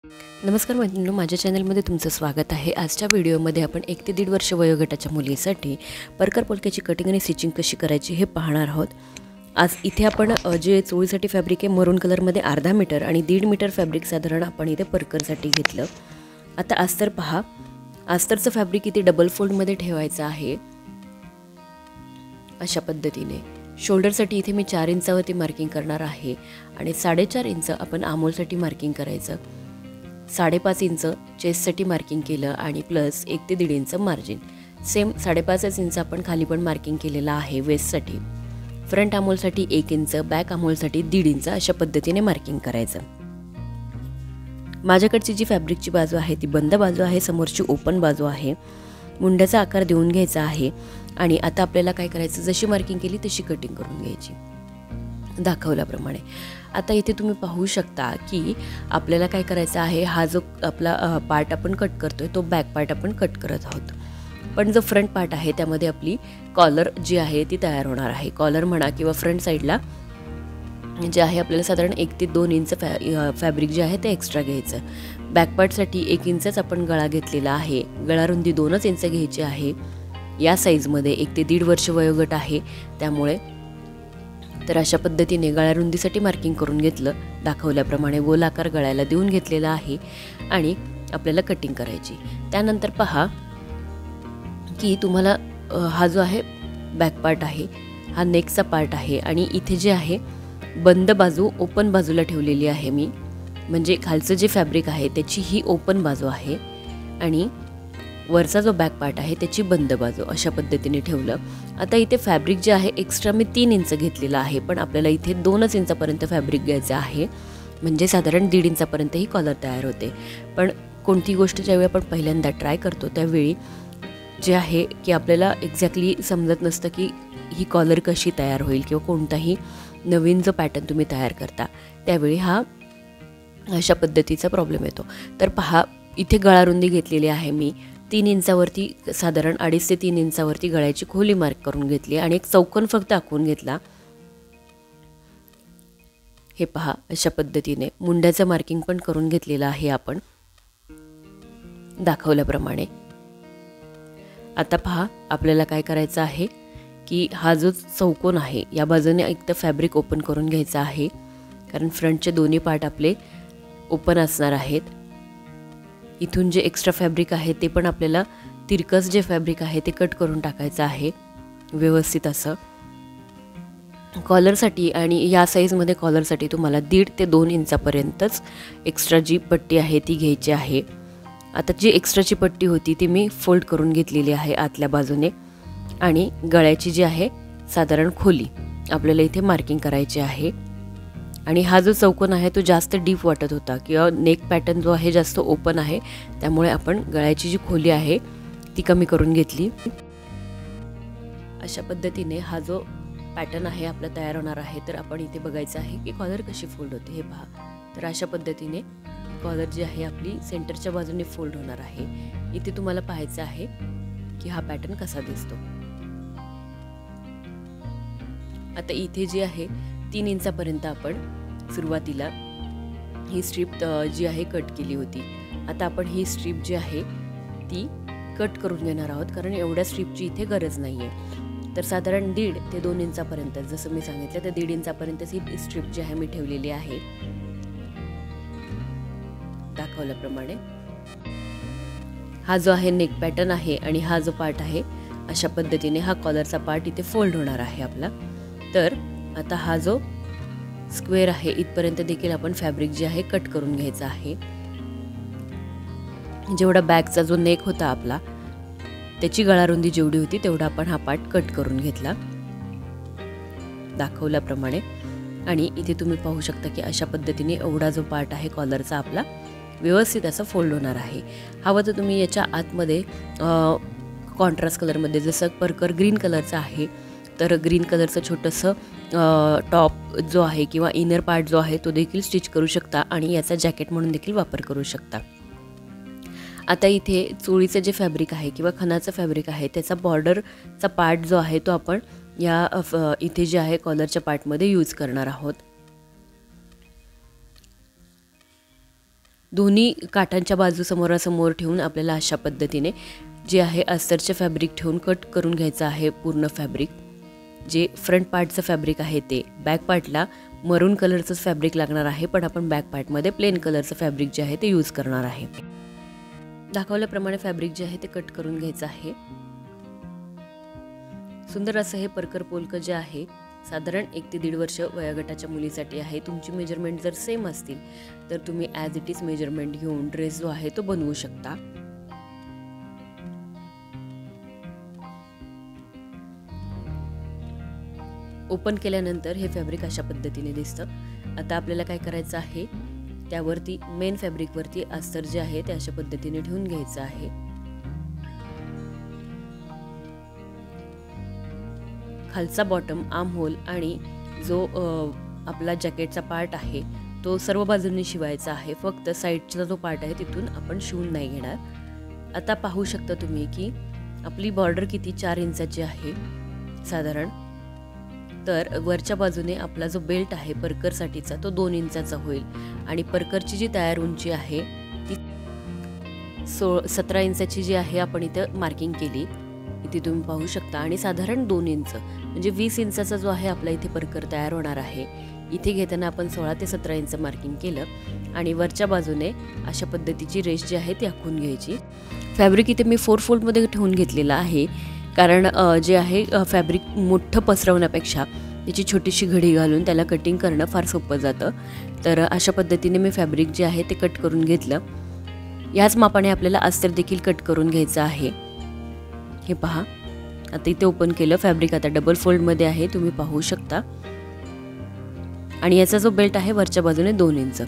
नमस्कार मैत्रिणींनो, माझ्या चॅनलमध्ये तुमचं स्वागत आहे। आजच्या व्हिडिओमध्ये आपण 1 ते 1.5 वर्ष वयोगटाच्या मुलीसाठी परकर पोलक्याची कटिंग आणि स्टिचिंग कशी करायची हे पाहणार आहोत। आज इथे आपण जे चोळीसाठी फॅब्रिक आहे मरून कलरमध्ये अर्धा मीटर आणि 1.5 मीटर फॅब्रिक साधारण आपण इथे परकरसाठी घेतलं। आता अस्तर पहा, अस्तरचं फॅब्रिक इथे डबल फोल्डमध्ये ठेवायचं आहे अशा पद्धतीने। शोल्डरसाठी इथे मी 4 इंचावरती मार्किंग करणार आहे आणि 4.5 इंच आपण आमोलसाठी मार्किंग करायचं। 5.5 इंच चेस्टसाठी मार्किंग केलं आणि प्लस 1 ते 1.5 इंच मार्जिन। सेम 5.5 इंच आपण खाली पण मार्किंग केलेलं आहे वेस्टसाठी। फ्रंट आमोलसाठी 1 इंच, बॅक आमोलसाठी 1.5 इंच अशा पद्धतीने मार्किंग करायचं। माझ्याकडची जी फॅब्रिकची बाजू आहे ती बंद बाजू आहे, समोरची ओपन बाजू आहे। मुंड्याचा आकार देऊन घ्यायचा आहे आणि आता आपल्याला काय करायचं, जशी मार्किंग केली तशी कटिंग करून घ्यायची दाखवल्याप्रमाणे। आता इथे तुम्ही पाहू शकता की आपल्याला काय करायचं आहे, हा जो आपला पार्ट आपण कट करतोय तो बॅक पार्ट आपण कट करत आहोत, पण जो फ्रंट पार्ट आहे त्यामध्ये आपली कॉलर जी आहे ती तयार होणार आहे। कॉलर म्हणा किंवा फ्रंट साईडला जे आहे आपल्याला साधारण 1 ते 2 इंच फॅब्रिक जे आहे ते एक्स्ट्रा घ्यायचं। बॅक पार्टसाठी 1 इंचच आपण गळा घेतलेला आहे, गळा रुंदी 2 इंच घ्यायची आहे। या साईजमध्ये 1 ते 1.5 वर्ष वयोगट आहे त्यामुळे तर अशा पद्धतीने गळा रुंदीसाठी मार्किंग करून घेतलं, दाखवल्याप्रमाणे गोल आकार गळ्याला देऊन घेतलेला आहे आणि आपल्याला कटिंग करायची। त्यानंतर पहा की तुम्हाला हा जो आहे बॅक पार्ट आहे, हा नेकचा पार्ट आहे आणि इथे जे आहे बंद बाजू ओपन बाजूला ठेवलेली आहे मी, म्हणजे खालचं जे फॅब्रिक आहे त्याची ही ओपन बाजू आहे आणि वरचा जो बॅक पार्ट आहे त्याची बंद बाजू अशा पद्धतीने ठेवलं। आता इथे फॅब्रिक जे आहे एक्स्ट्रा मी 3 इंच घेतलेला आहे, पण आपल्याला इथे 2 इंचापर्यंत फॅब्रिक घ्यायचं आहे, म्हणजे साधारण 1.5 इंचापर्यंत ही कॉलर तयार होते। पण कोणती गोष्ट ज्यावेळी आपण पहिल्यांदा ट्राय करतो त्यावेळी जे आहे की आपल्याला एक्झॅक्टली समजत नसतं की ही कॉलर कशी तयार होईल किंवा कोणताही नवीन जो पॅटर्न तुम्ही तयार करता त्यावेळी हा अशा पद्धतीचा प्रॉब्लेम येतो। तर पहा, इथे गळा रुंदी घेतलेली आहे मी 3 इंचावरती, साधारण 2.5 ते 3 इंचावरती गळ्याची खोली मार्क करून घेतली आणि एक चौकोन फक्त आखून घेतला। हे पहा अशा पद्धतीने मुंड्याचं मार्किंग पण करून घेतलेलं आहे आपण दाखवल्याप्रमाणे। आता पहा आपल्याला काय करायचं आहे की हा जो चौकोन आहे या बाजूने एक तर फॅब्रिक ओपन करून घ्यायचा आहे, कारण फ्रंटचे दोन्ही पार्ट आपले ओपन असणार आहेत। इथून जे एक्स्ट्रा फॅब्रिक आहे ते पण आपल्याला तिरकस जे फॅब्रिक आहे ते कट करून टाकायचं आहे व्यवस्थित असं। कॉलरसाठी आणि या साईजमध्ये कॉलरसाठी तुम्हाला 1.5 ते 2 इंचापर्यंतच एक्स्ट्रा जी पट्टी आहे ती घ्यायची आहे। आता जी एक्स्ट्राची पट्टी होती ती मी फोल्ड करून घेतलेली आहे आतल्या बाजूने आणि गळ्याची जी आहे साधारण खोली आपल्याला इथे मार्किंग करायची आहे। आणि हा जो चौकोन आहे तो जास्त डीप वाटत होता किंवा नेक पॅटर्न जो आहे जास्त ओपन आहे, त्यामुळे आपण गळ्याची जी खोली आहे ती कमी करून घेतली। अशा पद्धतीने हा जो पॅटर्न आहे आपला तयार होणार आहे। तर आपण इथे बघायचं आहे की कॉलर कशी फोल्ड होते हे पहा। तर अशा पद्धतीने कॉलर जी आहे आपली सेंटरच्या बाजूने फोल्ड होणार आहे। इथे तुम्हाला पाहायचं आहे की हा पॅटर्न कसा दिसतो। आता इथे जी आहे 3 इंचापर्यंत आपण सुरुवातीला ही स्ट्रीप जी आहे कट केली होती। आता आपण ही स्ट्रीप जी आहे ती कट करून घेणार आहोत, कारण एवढ्या स्ट्रीपची इथे गरज नाही आहे। तर साधारण 1.5 ते 2 इंचापर्यंत, जसं मी सांगितलं तर 1.5 इंचापर्यंतच ही स्ट्रीप जी आहे मी ठेवलेली आहे दाखवल्याप्रमाणे। हा जो आहे नेक पॅटर्न आहे आणि हा जो पार्ट आहे अशा पद्धतीने हा कॉलरचा पार्ट इथे फोल्ड होणार आहे आपला। तर आता हा जो स्क्वेअर आहे इथपर्यंत देखील आपण फॅब्रिक जे आहे कट करून घ्यायचा आहे। जेवढा बॅकचा जो नेक होता आपला त्याची गळा रुंदी जेवढी होती तेवढा आपण हा पार्ट कट करून घेतला दाखवल्याप्रमाणे। आणि इथे तुम्ही पाहू शकता की अशा पद्धतीने एवढा जो पार्ट आहे कॉलरचा आपला व्यवस्थित असं फोल्ड होणार आहे। हवं तर तुम्ही याच्या आतमध्ये कॉन्ट्रास्ट कलरमध्ये, जसं परकर ग्रीन कलरचा आहे तर ग्रीन कलरचं छोटंसं टॉप जो आहे किंवा इनर पार्ट जो आहे तो देखील स्टिच करू शकता आणि याचा जॅकेट म्हणून देखील वापर करू शकता। आता इथे चोळीचं जे फॅब्रिक आहे किंवा खणाचं फॅब्रिक आहे त्याचा बॉर्डरचा पार्ट जो आहे तो आपण या इथे जे आहे कॉलरच्या पार्टमध्ये यूज करणार आहोत। दोन्ही काठांच्या बाजू समोरासमोर ठेवून आपल्याला अशा पद्धतीने जे आहे अस्तरचे फॅब्रिक ठेवून कट करून घ्यायचं आहे पूर्ण फॅब्रिक. जे फ्रंट पार्टचं फॅब्रिक आहे ते. बॅक पार्टला मरून कलरचंच फॅब्रिक लागणार आहे, पण आपण बॅक पार्टमध्ये प्लेन कलरचं फॅब्रिक जे आहे ते यूज करणार आहे. दाखवल्याप्रमाणे फॅब्रिक जे आहे ते कट करून घ्यायचं आहे. सुंदर असं हे परकर पोलकं जे आहे साधारण 1 ते 1.5 वर्ष वयोगटाच्या मुलीसाठी आहे. तुमची मेजरमेंट जर सेम असतील तर तुम्ही ॲज इट इज मेजरमेंट घेऊन ड्रेस जो आहे तो बनवू शकता. ओपन केल्यानंतर हे फॅब्रिक अशा पद्धतीने दिसतं. आता आपल्याला काय करायचं आहे, त्यावरती मेन फॅब्रिकवरती अस्तर जे आहे ते अशा पद्धतीने ठेवून घ्यायचं आहे. खालचा बॉटम, आर्म होल आणि जो आपला जॅकेटचा पार्ट आहे तो सर्व बाजूंनी शिवायचा आहे. फक्त साईडचा जो पार्ट आहे तिथून आपण शिवून नाही घेणार. आता पाहू शकता तुम्ही की आपली बॉर्डर किती 4 इंचाची आहे साधारण. तर वरच्या बाजूने आपला जो बेल्ट आहे परकरसाठीचा तो 2 इंचाचा होईल आणि परकरची जी तयार उंची आहे ती 17 इंचाची जी आहे आपण इथं मार्किंग केली. इथे तुम्ही पाहू शकता आणि साधारण 2 इंच म्हणजे 20 इंचाचा जो आहे आपला इथे परकर तयार होणार आहे. इथे घेताना आपण 16 ते 17 इंच मार्किंग केलं आणि वरच्या बाजूने अशा पद्धतीची रेष जी आहे ती आखून घ्यायची. फॅब्रिक इथे मी 4 फोल्डमध्ये ठेवून घेतलेला आहे, कारण जे आहे फॅब्रिक मोठं पसरवण्यापेक्षा त्याची छोटीशी घडी घालून त्याला कटिंग करणं फार सोपं जातं. तर अशा पद्धतीने मी फॅब्रिक जे आहे ते कट करून घेतलं. याच मापाने आपल्याला अस्तर देखील कट करून घ्यायचं आहे. हे पहा, आता इथे ओपन केलं. फॅब्रिक आता डबल फोल्डमध्ये आहे, तुम्ही पाहू शकता. आणि याचा जो बेल्ट आहे वरच्या बाजूने 2 इंच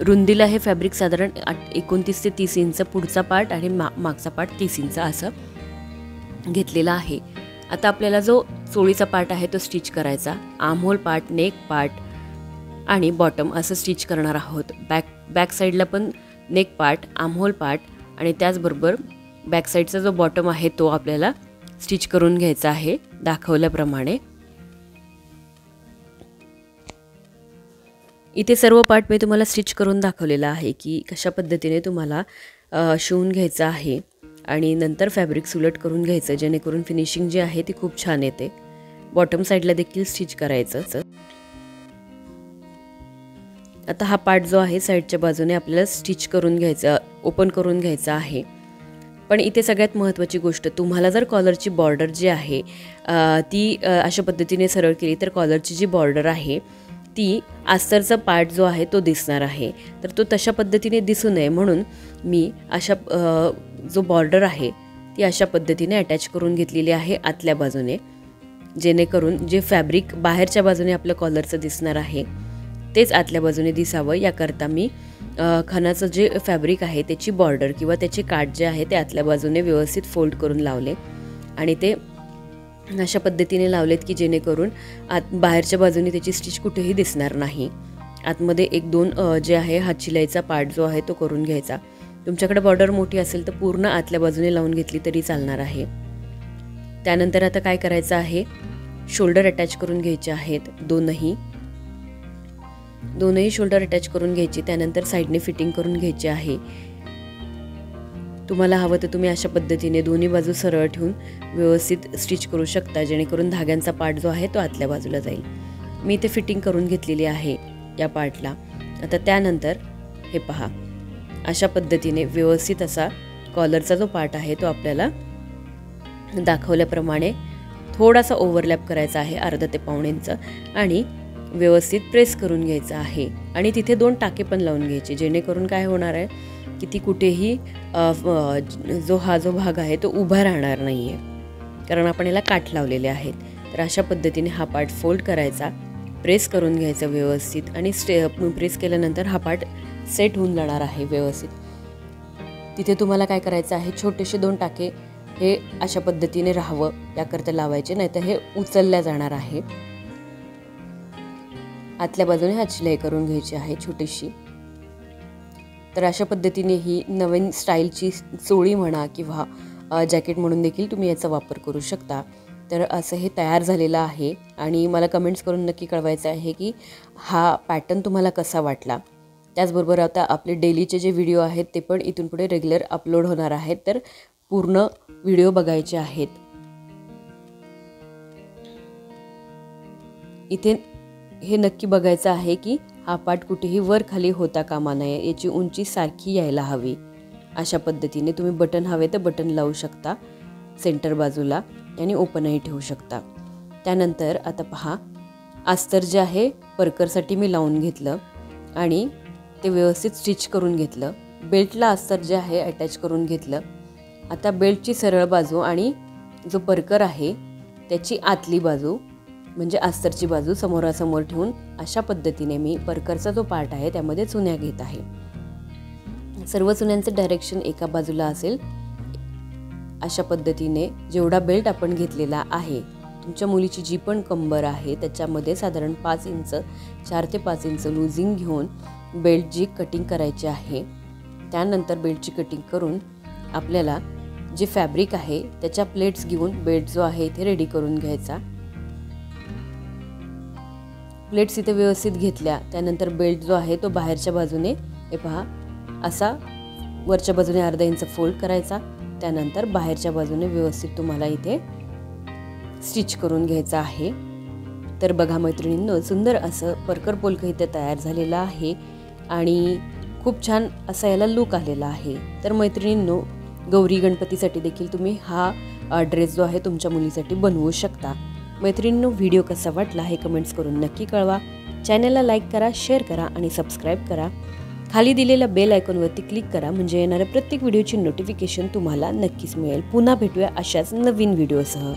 रुंदीला हे फॅब्रिक साधारण 29 ते 30 इंच पुढचा पार्ट आणि मागचा पार्ट 30 इंच असं घेतलेला आहे. आता आपल्याला जो चोळीचा पार्ट आहे तो स्टिच करायचा. Arm hole part, neck part आणि बॉटम असं स्टिच करणार आहोत. बॅक साईडला पण neck part, arm hole part आणि त्याचबरोबर बॅक साईडचा जो बॉटम आहे तो आपल्याला स्टिच करून घ्यायचा आहे दाखवल्याप्रमाणे. इथे सर्व पार्ट मी तुम्हाला स्टिच करून दाखवलेला आहे की कशा पद्धतीने तुम्हाला शिवून घ्यायचं आहे आणि नंतर फॅब्रिक सुलट करून घ्यायचं, जेणेकरून फिनिशिंग जी आहे ती खूप छान येते. बॉटम साईडला देखील स्टिच करायचं. आता हा पार्ट जो आहे साईडच्या बाजूने आपल्याला स्टिच करून घ्यायचा, ओपन करून घ्यायचा आहे. पण इथे सगळ्यात महत्त्वाची गोष्ट, तुम्हाला जर कॉलरची बॉर्डर जी आहे ती अशा पद्धतीने सरळ केली तर कॉलरची जी बॉर्डर आहे ती अस्तरचा पार्ट जो आहे तो दिसणार आहे. तर तो तशा पद्धतीने दिसू नये म्हणून मी अशा जो बॉर्डर आहे ती अशा पद्धतीने अटॅच करून घेतलेली आहे आतल्या बाजूने, जेणेकरून जे फॅब्रिक बाहेरच्या बाजूने आपल्या कॉलरचं दिसणार आहे तेच आतल्या बाजूने दिसावं. याकरता मी खणाचं जे फॅब्रिक आहे त्याची बॉर्डर किंवा त्याचे काठ जे आहे ते आतल्या बाजूने व्यवस्थित फोल्ड करून लावले आणि ते अशा पद्धतीने लावलेत की जेणेकरून बाहेरच्या बाजूने त्याची स्टिच कुठेही दिसणार नाही. आतमध्ये 1-2 जे आहे हात शिलाईचा पार्ट जो आहे तो करून घ्यायचा. तुमच्याकडे बॉर्डर मोठी असेल तर पूर्ण आतल्या बाजूने लावून घेतली तरी चालणार आहे. त्यानंतर आता काय करायचं आहे, शोल्डर अटॅच करून घ्यायचे आहेत. दोनही शोल्डर अटॅच करून घ्यायची. त्यानंतर साईडने फिटिंग करून घ्यायची आहे. तुम्हाला हवं तर तुम्ही अशा पद्धतीने दोन्ही बाजू सरळ ठेवून व्यवस्थित स्टिच करू शकता, जेणेकरून धाग्यांचा पार्ट जो आहे तो आतल्या बाजूला जाईल. मी इथे फिटिंग करून घेतलेली आहे या पार्टला. आता त्यानंतर हे पहा, अशा पद्धतीने व्यवस्थित असा कॉलरचा जो पार्ट आहे तो आपल्याला दाखवल्याप्रमाणे थोडासा ओव्हरलॅप करायचा आहे, अर्धा ते पाऊण इंच, आणि व्यवस्थित प्रेस करून घ्यायचं आहे. आणि तिथे 2 टाके पण लावून घ्यायचे, जेणेकरून काय होणार आहे की ती कुठेही हा जो भाग आहे तो उभा राहणार नाही आहे, कारण आपण याला काठ लावलेले आहेत. तर अशा पद्धतीने हा पार्ट फोल्ड करायचा, प्रेस करून घ्यायचा व्यवस्थित आणि प्रेस केल्यानंतर हा पार्ट सेट होऊन जाणार आहे व्यवस्थित. तिथे तुम्हाला काय करायचं आहे, छोटेसे 2 टाके हे अशा पद्धतीने राहावं याकरता लावायचे, नाहीतर हे उचलल्या जाणार आहे. आतल्या बाजूने हात शिलाई करून घ्यायची आहे छोटीशी. तर अशा पद्धतीने ही नवीन स्टाईलची चोळी म्हणा किंवा जॅकेट म्हणून देखील तुम्ही याचा वापर करू शकता. तर असं हे तयार झालेलं आहे आणि मला कमेंट्स करून नक्की कळवायचं आहे की हा पॅटर्न तुम्हाला कसा वाटला. त्याचबरोबर आता आपले डेलीचे जे व्हिडिओ आहेत ते पण इथून पुढे रेग्युलर अपलोड होणार आहेत, तर पूर्ण व्हिडिओ बघायचे आहेत. इथे हे नक्की बघायचं आहे की हा पार्ट कुठेही वर खाली होता कामा नये, याची उंची सारखी यायला हवी. अशा पद्धतीने तुम्ही बटन हवे तर बटन लावू शकता सेंटर बाजूला आणि ओपनही ठेवू शकता. त्यानंतर आता पहा, अस्तर जे आहे परकरसाठी मी लावून घेतलं आणि ते व्यवस्थित स्टिच करून घेतलं. बेल्टला अस्तर जे आहे अटॅच करून घेतलं. आता बेल्टची सरळ बाजू आणि जो परकर आहे त्याची आतली बाजू म्हणजे अस्तरची बाजू समोरासमोर ठेवून अशा पद्धतीने मी परकरचा जो पार्ट आहे त्यामध्ये चुन्या घेत आहे. सर्व चुन्यांचं डायरेक्शन एका बाजूला असेल. अशा पद्धतीने जेवढा बेल्ट आपण घेतलेला आहे, तुमच्या मुलीची जी पण कंबर आहे त्याच्यामध्ये साधारण 5 इंच 4 ते 5 इंच लूजिंग घेऊन बेल्टची कटिंग करायची आहे. त्यानंतर बेल्टची कटिंग करून आपल्याला जे फॅब्रिक आहे त्याच्या प्लेट्स घेऊन बेल्ट जो आहे इथे रेडी करून घ्यायचा. प्लेट्स इथे व्यवस्थित घेतल्या. त्यानंतर बेल्ट जो आहे तो बाहेरच्या बाजूने हे पहा असा वरच्या बाजूने अर्धा इंच फोल्ड करायचा. त्यानंतर बाहेरच्या बाजूने व्यवस्थित तुम्हाला इथे स्टिच करून घ्यायचं आहे. तर बघा मैत्रिणींनो, सुंदर असं परकर पोलकं इथे तयार झालेलं आहे आणि खूप छान असा याला लुक आलेला आहे. तर मैत्रिणींनो, गौरी गणपतीसाठी देखील तुम्ही हा ड्रेस जो आहे तुमच्या मुलीसाठी बनवू शकता. मैत्रिणींनो, व्हिडिओ कसा वाटला हे कमेंट्स करून नक्की कळवा. चॅनलला लाईक करा, शेअर करा आणि सबस्क्राईब करा. खाली दिलेल्या बेल आयकॉनवरती क्लिक करा म्हणजे येणाऱ्या प्रत्येक व्हिडिओची नोटिफिकेशन तुम्हाला नक्कीच मिळेल. पुन्हा भेटूया अशाच नवीन व्हिडिओसह.